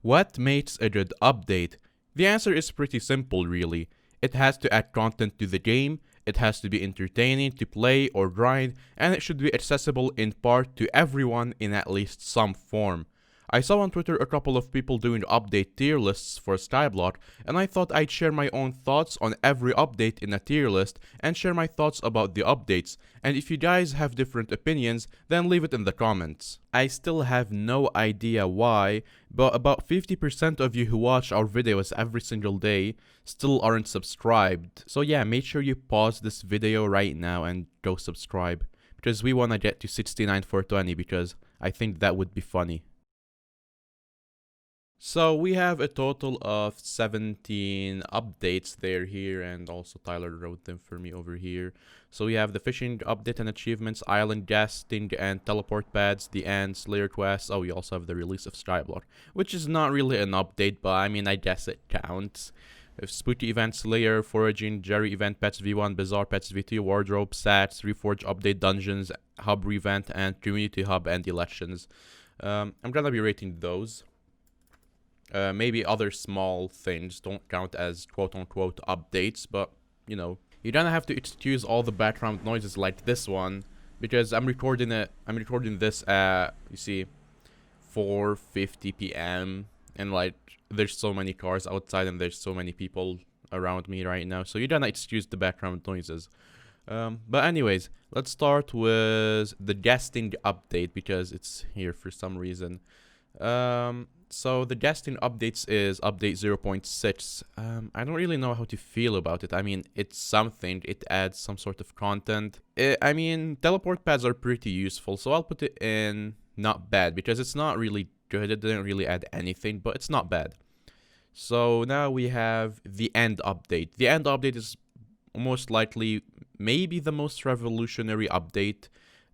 What makes a good update? The answer is pretty simple, really. It has to add content to the game, it has to be entertaining to play or grind, and it should be accessible in part to everyone in at least some form. I saw on Twitter a couple of people doing update tier lists for Skyblock, and I thought I'd share my own thoughts on every update in a tier list and share my thoughts about the updates. And if you guys have different opinions, then leave it in the comments. I still have no idea why, but about 50% of you who watch our videos every single day still aren't subscribed. So yeah, make sure you pause this video right now and go subscribe, because we wanna get to 69 for 20, because I think that would be funny. So we have a total of 17 updates there here, and also Tyler wrote them for me over here. So we have the fishing update and achievements, island guesting and teleport pads, the end, Slayer quests. Oh, we also have the release of Skyblock, which is not really an update, but I mean, I guess it counts. Spooky event, Slayer, Foraging, Jerry event, Pets V1, Bazaar, Pets V2, Wardrobe, Sats, Reforge update, Dungeons, Hub revamp, and Community Hub and elections. I'm gonna be rating those. Maybe other small things don't count as quote-unquote updates, but, you know, you don't have to excuse all the background noises like this one, because I'm recording this at, you see, 4:50 p.m. and like there's so many cars outside and there's so many people around me right now, so you don't excuse the background noises. But anyways, let's start with the guesting update because it's here for some reason. So the guesting updates is update 0.6. I don't really know how to feel about it. I mean, it's something. It adds some sort of content. I mean, teleport pads are pretty useful, so I'll put it in not bad because it's not really good. It didn't really add anything, but it's not bad. So now we have the end update. The end update is most likely maybe the most revolutionary update.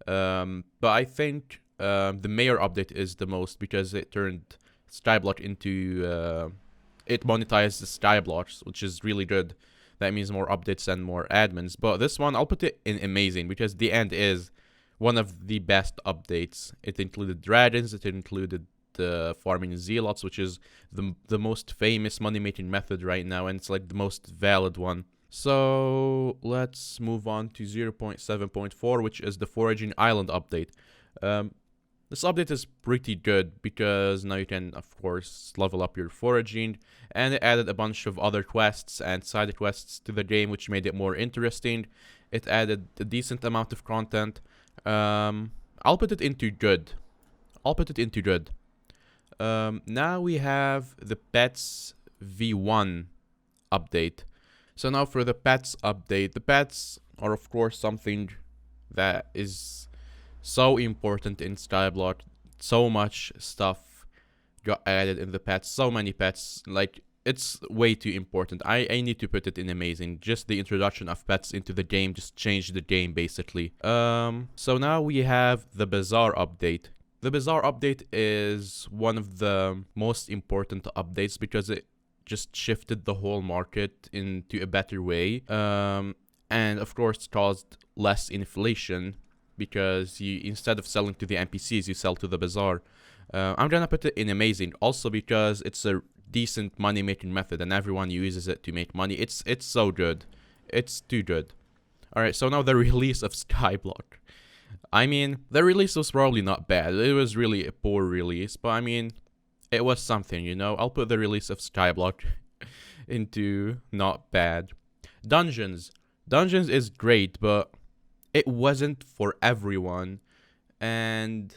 But I think the mayor update is the most because it turned Skyblock into it monetized the Skyblocks, which is really good. That means more updates and more admins. But this one, I'll put it in amazing because the end is one of the best updates. It included dragons, it included the farming zealots, which is the most famous money-making method right now, and it's like the most valid one. So let's move on to 0.7.4, which is the Foraging Island update. This update is pretty good because now you can, of course, level up your foraging, and it added a bunch of other quests and side quests to the game, which made it more interesting. It added a decent amount of content. I'll put it into good. Now we have the Pets V1 update. So now for the Pets update, the pets are, of course, something that is so important in Skyblock. So much stuff got added in the pets. So many pets. Like, it's way too important. I need to put it in amazing. Just the introduction of pets into the game just changed the game, basically. So now we have the Bazaar update. The Bazaar update is one of the most important updates because it just shifted the whole market into a better way. And of course caused less inflation, because you, instead of selling to the NPCs, you sell to the Bazaar. I'm gonna put it in amazing, also because it's a decent money-making method and everyone uses it to make money. It's so good. It's too good. Alright, so now the release of Skyblock. I mean, the release was probably not bad. It was really a poor release, but I mean, it was something, you know? I'll put the release of Skyblock into not bad. Dungeons. Dungeons is great, but it wasn't for everyone, and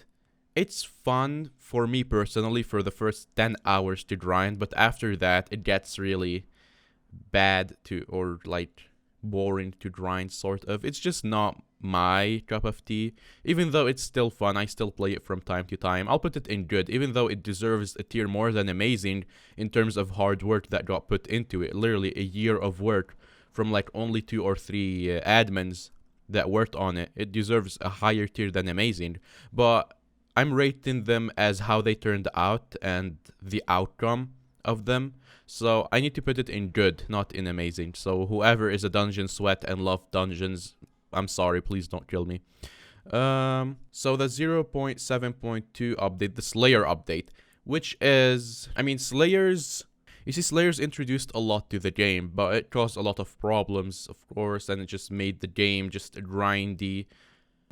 it's fun for me personally for the first 10 hours to grind, but after that it gets really bad to, or like boring to grind, sort of. It's just not my cup of tea. Even though it's still fun, I still play it from time to time. I'll put it in good, even though it deserves a tier more than amazing in terms of hard work that got put into it. Literally a year of work from like only 2 or 3 admins that worked on it. It deserves a higher tier than amazing, but I'm rating them as how they turned out and the outcome of them. So I need to put it in good, not in amazing. So whoever is a dungeon sweat and love dungeons, I'm sorry, please don't kill me. So the 0.7.2 update, the Slayer update, which is, I mean, Slayers. You see, Slayers introduced a lot to the game, but it caused a lot of problems, of course, and it just made the game just grindy.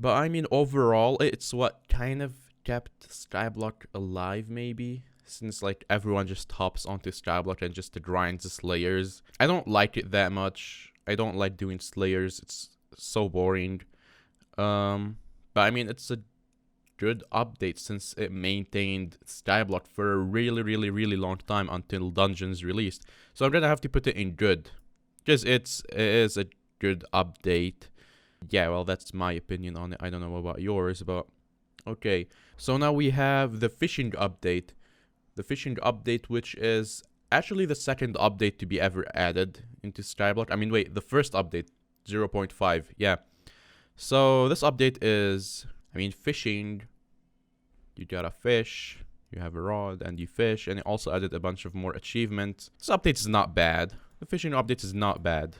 But I mean, overall, it's what kind of kept Skyblock alive, maybe? Since, like, everyone just hops onto Skyblock and just grinds the Slayers. I don't like it that much. I don't like doing Slayers. It's so boring. But I mean, it's a good update since it maintained Skyblock for a really long time until Dungeons released. So I'm gonna have to put it in good, because it is a good update. Yeah, well, that's my opinion on it. I don't know about yours, but okay. So now we have the fishing update. The fishing update, which is actually the second update to be ever added into Skyblock. I mean, wait, the first update, 0.5, yeah. So this update is, I mean, fishing. You gotta fish, you have a rod, and you fish, and it also added a bunch of more achievements. This update is not bad. The fishing update is not bad,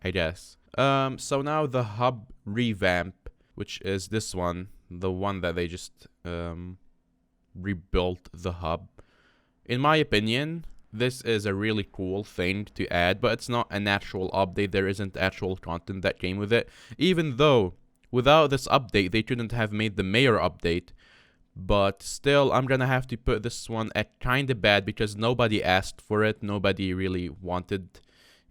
I guess. So now the hub revamp, which is this one, the one that they just rebuilt the hub. In my opinion, this is a really cool thing to add, but it's not an actual update. There isn't actual content that came with it. Even though, without this update, they couldn't have made the mayor update. But still, I'm gonna have to put this one at kinda bad because nobody asked for it. Nobody really wanted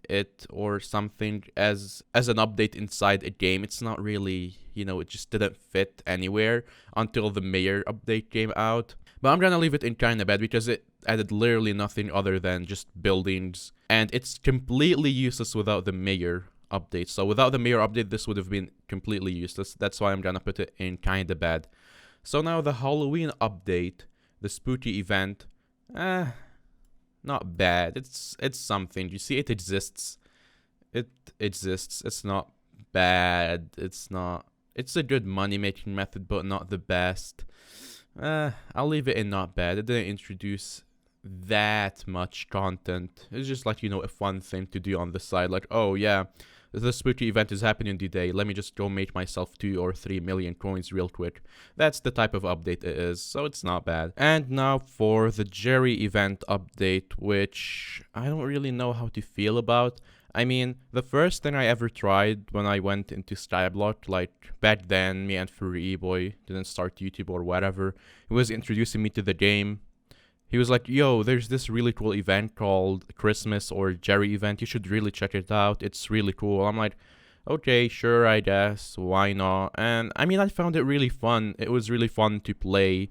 it or something as an update inside a game. It's not really, you know, it just didn't fit anywhere until the mayor update came out. But I'm gonna leave it in kinda bad because it added literally nothing other than just buildings. And it's completely useless without the mayor update. So without the mayor update, this would have been completely useless. That's why I'm gonna put it in kinda bad. So now the Halloween update, the spooky event, not bad. It's something. You see, it exists. It exists. It's not bad. It's a good money-making method, but not the best. I'll leave it in not bad. It didn't introduce that much content. It's just like, you know, a fun thing to do on the side. Like, oh yeah, the spooky event is happening today. Let me just go make myself 2 or 3 million coins real quick. That's the type of update it is, so it's not bad. And now for the Jerry event update, which I don't really know how to feel about. I mean, the first thing I ever tried when I went into Skyblock, like back then, me and Furry Boy didn't start YouTube or whatever, he was introducing me to the game. He was like, yo, there's this really cool event called Christmas or Jerry event. You should really check it out. It's really cool. I'm like, okay, sure, I guess. Why not? And I mean, I found it really fun. It was really fun to play.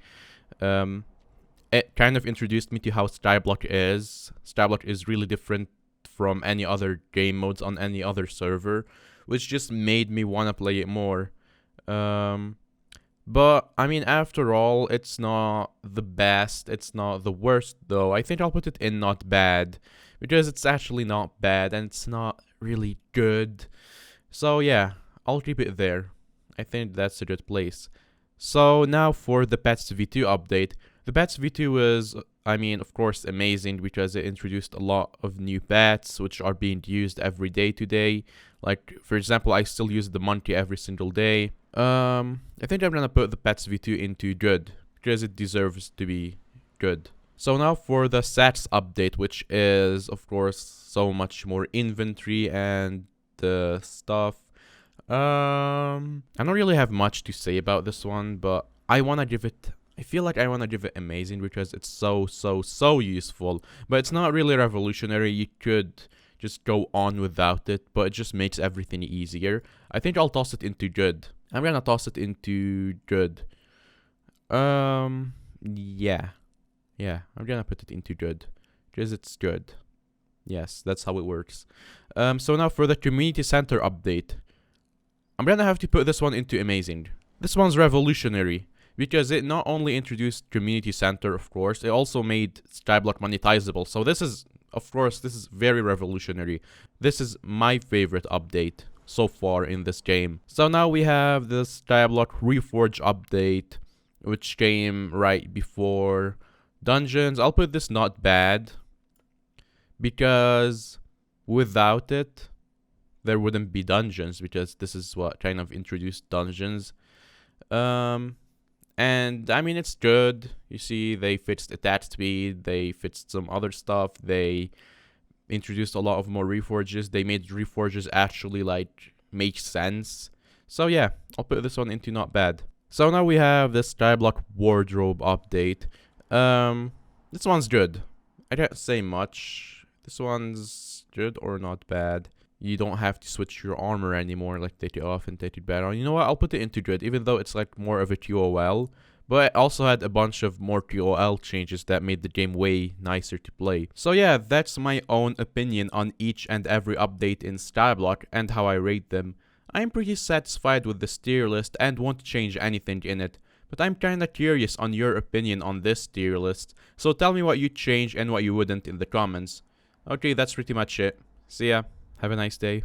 It kind of introduced me to how Skyblock is. Skyblock is really different from any other game modes on any other server, which just made me want to play it more. But, I mean, after all, it's not the best, it's not the worst, though. I think I'll put it in not bad, because it's actually not bad, and it's not really good. So, yeah, I'll keep it there. I think that's a good place. So, now for the Pets V2 update. The Pets V2 is, I mean, of course, amazing, because it introduced a lot of new pets, which are being used every day today. Like, for example, I still use the monkey every single day. I think I'm gonna put the Pets V2 into good, because it deserves to be good. So now for the stats update, which is, of course, so much more inventory and stuff. I don't really have much to say about this one, but I feel like I wanna give it amazing because it's so useful. But it's not really revolutionary. You could just go on without it, but it just makes everything easier. I think I'll toss it into good. I'm gonna toss it into good. Yeah, I'm gonna put it into good, because it's good. Yes, that's how it works. So now for the community center update. I'm gonna have to put this one into amazing. This one's revolutionary, because it not only introduced community center, of course, it also made Skyblock monetizable. So this is, of course, this is very revolutionary. This is my favorite update so far in this game. So now we have the Skyblock Reforge update, which came right before Dungeons. I'll put this not bad, because without it, there wouldn't be Dungeons, because this is what kind of introduced Dungeons. And And I mean, it's good. You see, they fixed attack speed, they fixed some other stuff, they introduced a lot of more reforges. They made reforges actually like make sense. So yeah, I'll put this one into not bad. So now we have the Skyblock wardrobe update. This one's good. I can't say much. This one's good or not bad. You don't have to switch your armor anymore, like take it off and take it back on. You know what? I'll put it into good, even though it's like more of a QOL. But it also had a bunch of more QOL changes that made the game way nicer to play. So yeah, that's my own opinion on each and every update in Skyblock and how I rate them. I'm pretty satisfied with this tier list and won't change anything in it. But I'm kinda curious on your opinion on this tier list. So tell me what you'd change and what you wouldn't in the comments. Okay, that's pretty much it. See ya. Have a nice day.